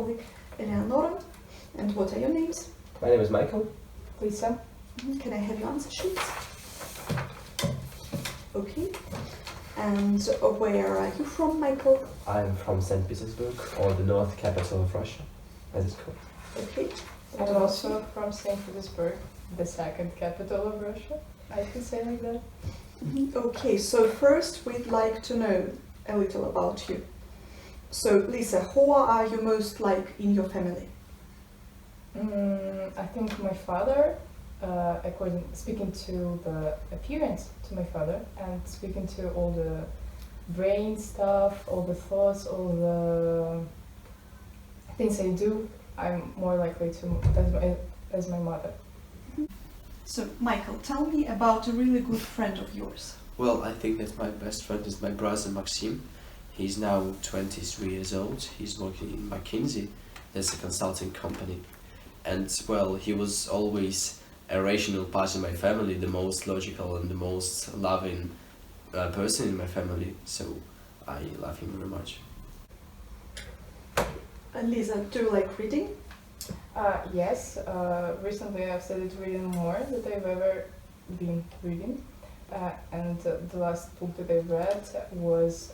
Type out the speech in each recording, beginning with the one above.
colleague Eleonora. And what are your names? My name is Michael. Lisa. Can I have your answer sheets? Okay. And where are you from, Michael? I'm from St. Petersburg, or the North capital of Russia, as it's called. Okay. I'm also from St. Petersburg, the second capital of Russia. I can say like that. Okay, so first we'd like to know a little about you. So, Lisa, who are you most like in your family? I think my father, speaking to the appearance to my father, and speaking to all the brain stuff, all the thoughts, all the things I do, I'm more likely to as my mother. So, Michael, tell me about a really good friend of yours. Well, I think that my best friend is my brother Maxim. He's now 23 years old. He's working in McKinsey. That's a consulting company. And, well, he was always a rational part of my family, the most logical and the most loving person in my family. So I love him very much. And Lisa, do you like reading? Yes, recently I've started reading more than I've ever been reading. And the last book that I read was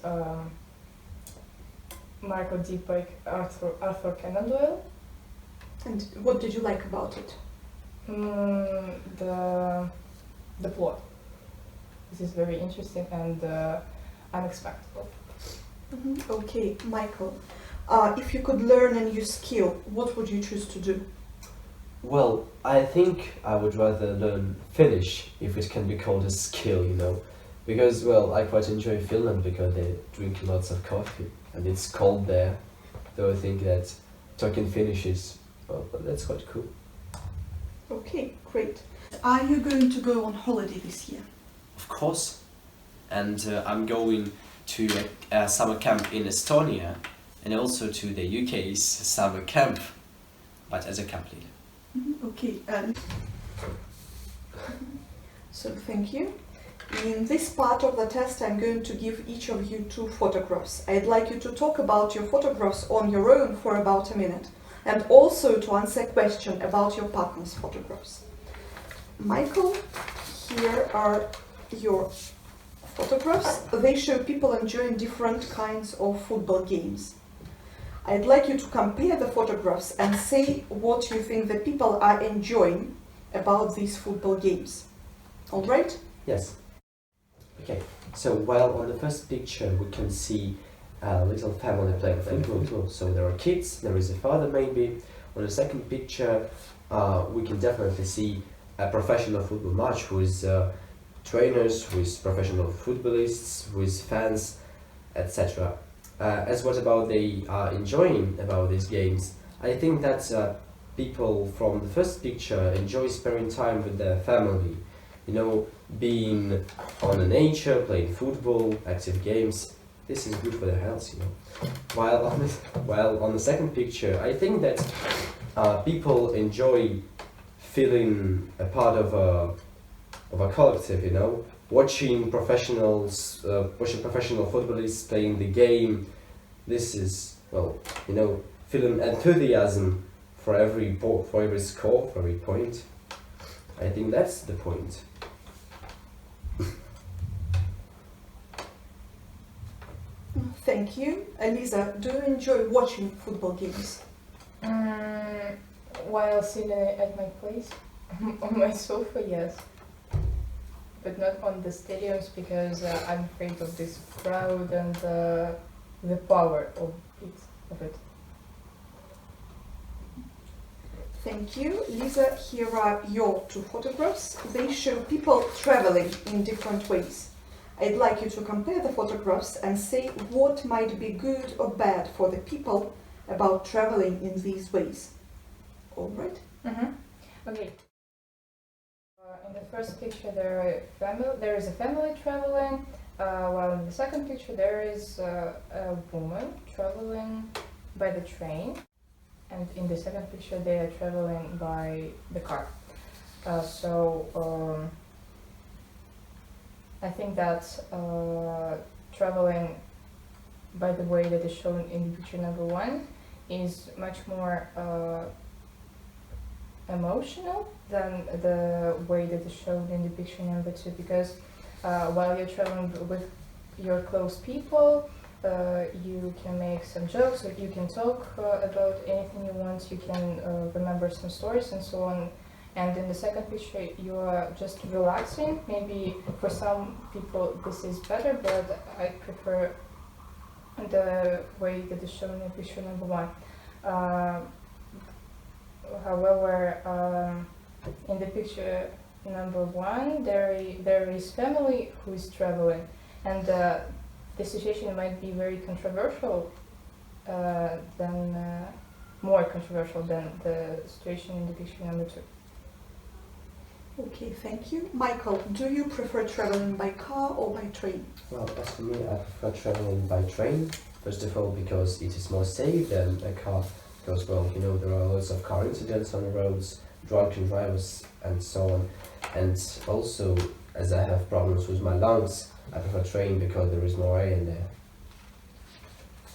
Marco D. by Arthur Conan Doyle. And what did you like about it? The plot. This is very interesting and unexpected. Okay, Michael, if you could learn a new skill, what would you choose to do? Well, I think I would rather learn Finnish, if it can be called a skill, you know. Because, well, I quite enjoy Finland because they drink lots of coffee and it's cold there. So I think that talking Finnish is, well, that's quite cool. Okay, great. Are you going to go on holiday this year? Of course. And I'm going to a summer camp in Estonia and also to the UK's summer camp, but as a camp leader. Okay, so thank you. In this part of the test, I'm going to give each of you 2 photographs. I'd like you to talk about your photographs on your own for about a minute, and also to answer a question about your partner's photographs. Michael, here are your photographs. They show people enjoying different kinds of football games. I'd like you to compare the photographs and say what you think the people are enjoying about these football games. All right? Yes. Okay, so while on the first picture we can see a little family playing football, so there are kids, there is a father maybe. On the second picture we can definitely see a professional football match with trainers, with professional footballists, with fans, etc. As what about they are enjoying about these games, I think that people from the first picture enjoy spending time with their family, you know, being on the nature, playing football, active games. This is good for their health, you know. While on the second picture, I think that people enjoy feeling a part of a collective, you know, watching professional footballists playing the game. This is, well, you know, feeling enthusiasm for every score, for every point. I think that's the point. Thank you. Elisa, do you enjoy watching football games? While sitting at my place, on my sofa, yes. But not on the stadiums because I'm afraid of this crowd and the power of it. Thank you. Lisa, here are your 2 photographs. They show people traveling in different ways. I'd like you to compare the photographs and say what might be good or bad for the people about traveling in these ways. All right? Okay. In the first picture there is a family traveling, while in the second picture there is a woman traveling by the train, and in the second picture they are traveling by the car. I think that traveling by the way that is shown in picture number 1 is much more emotional than the way that is shown in the picture number 2, because while you're traveling with your close people, you can make some jokes, or you can talk about anything you want, you can remember some stories and so on. And in the second picture, you are just relaxing. Maybe for some people this is better, but I prefer the way that is shown in picture number 1. However, in the picture number 1, there is family who is traveling, and the situation might be very controversial, more controversial than the situation in the picture number 2. Okay, thank you. Michael, do you prefer traveling by car or by train? Well, as for me, I prefer traveling by train. First of all, because it is more safe than a car. Because, well, you know, there are lots of car incidents on the roads, drunken drivers, and so on. And also, as I have problems with my lungs, I prefer train because there is more air in there.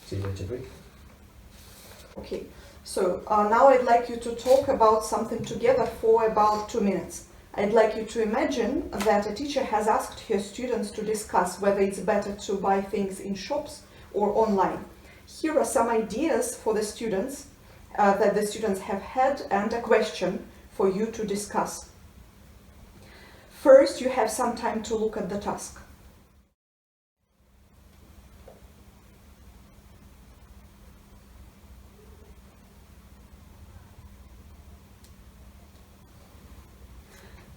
See you later, Brick. Okay, so now I'd like you to talk about something together for about 2 minutes. I'd like you to imagine that a teacher has asked her students to discuss whether it's better to buy things in shops or online. Here are some ideas for the students that the students have had, and a question for you to discuss. First, you have some time to look at the task.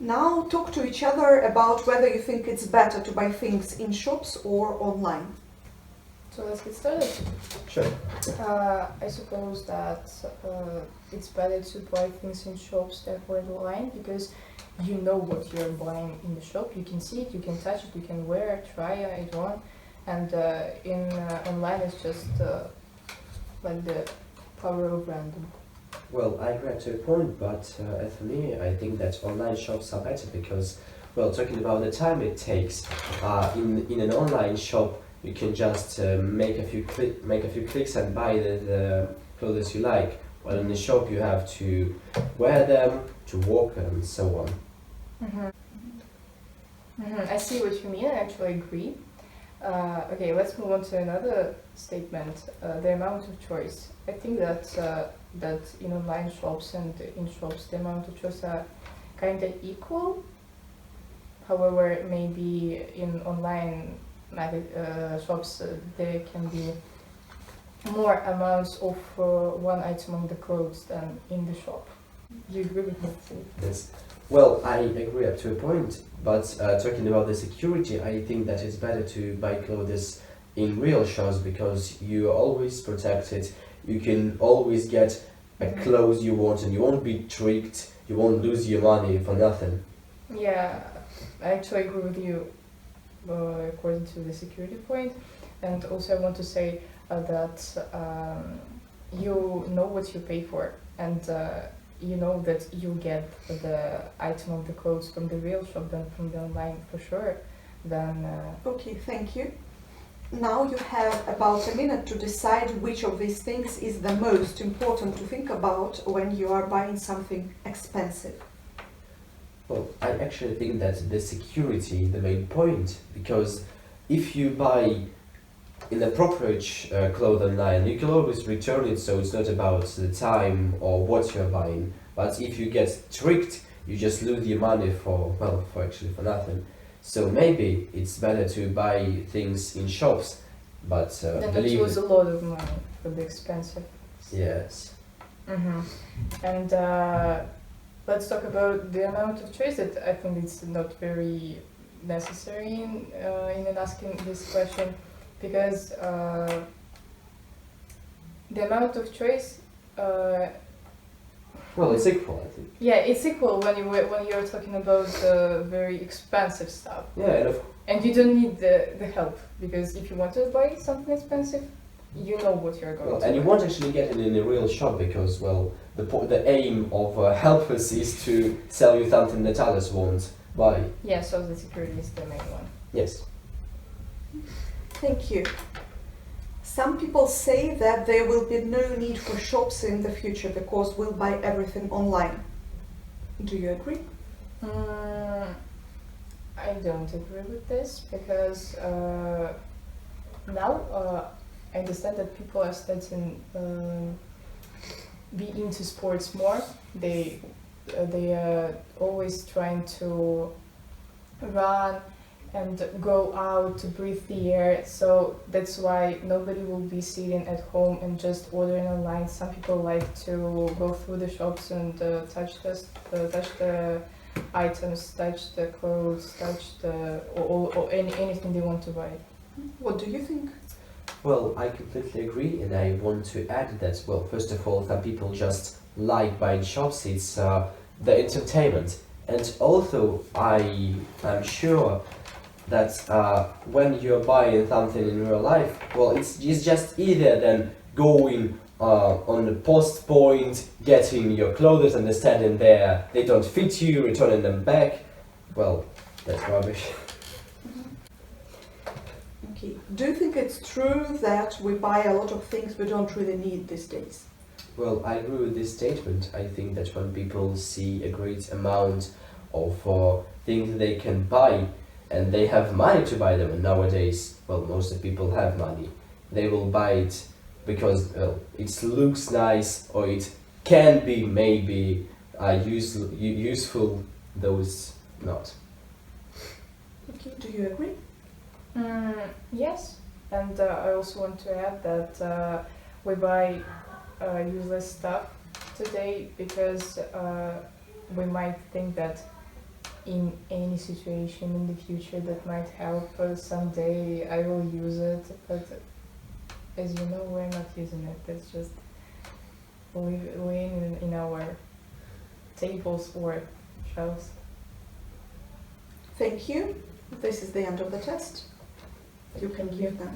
Now talk to each other about whether you think it's better to buy things in shops or online. So let's get started. Sure. I suppose that it's better to buy things in shops than online, because you know what you're buying in the shop. You can see it, you can touch it, you can wear it, try it on, and in online it's just like the power of random. Well, I agree to a point, but as for me, I think that online shops are better because, well, talking about the time it takes, in an online shop you can just make a few clicks and buy the clothes you like. While in the shop you have to wear them, to walk and so on. I see what you mean. I actually agree. Okay, let's move on to another statement. The amount of choice. I think that that in online shops and in shops the amount of choice are kind of equal. However, maybe in online shops there can be more amounts of one item of the clothes than in the shop. Do you agree with me? Yes. Well, I agree up to a point, but talking about the security, I think that it's better to buy clothes in real shops because you are always protected. You can always get a clothes you want and you won't be tricked, you won't lose your money for nothing. Yeah, I actually agree with you according to the security point. And also I want to say that you know what you pay for, and you know that you get the item of the clothes from the real shop than from the online for sure. Then Okay, thank you. Now you have about a minute to decide which of these things is the most important to think about when you are buying something expensive. Well, I actually think that the security is the main point, because if you buy inappropriate clothes online, you can always return it, so it's not about the time or what you're buying. But if you get tricked, you just lose your money for nothing. So maybe it's better to buy things in shops, but then believe it was a lot of money for the expensive. Yes. And let's talk about the amount of choice. That I think it's not very necessary in asking this question, because the amount of choice. Well, it's equal, I think. Yeah, it's equal when you're talking about very expensive stuff. Yeah, and you don't need the help, because if you want to buy something expensive, you know what you're going to. And you won't actually get it in a real shop because, well, the aim of helpers is to sell you something that others won't buy. Yeah, so the security is the main one. Yes. Thank you. Some people say that there will be no need for shops in the future because we'll buy everything online. Do you agree? I don't agree with this because now I understand that people are starting be into sports more. They are always trying to run and go out to breathe the air, so that's why nobody will be sitting at home and just ordering online. Some people like to go through the shops and touch the items, touch the clothes, touch the or anything they want to buy. What do you think? Well, I completely agree, and I want to add that, well, first of all, some people just like buying shops, it's the entertainment. And also, I am sure that when you're buying something in real life, well, it's just easier than going on the post point, getting your clothes and standing there, they don't fit you, returning them back. Well, that's rubbish. Okay. Do you think it's true that we buy a lot of things we don't really need these days? Well, I agree with this statement. I think that when people see a great amount of things they can buy, and they have money to buy them, and nowadays, well, most of the people have money, they will buy it because, well, it looks nice, or it can be maybe useful, though it's not. Okay, do you agree? Yes, and I also want to add that we buy useless stuff today because we might think that in any situation in the future that might help someday I will use it, but as you know, we're not using it. It's just laying in our tables or shelves. Thank you. This is the end of the test. You can leave now.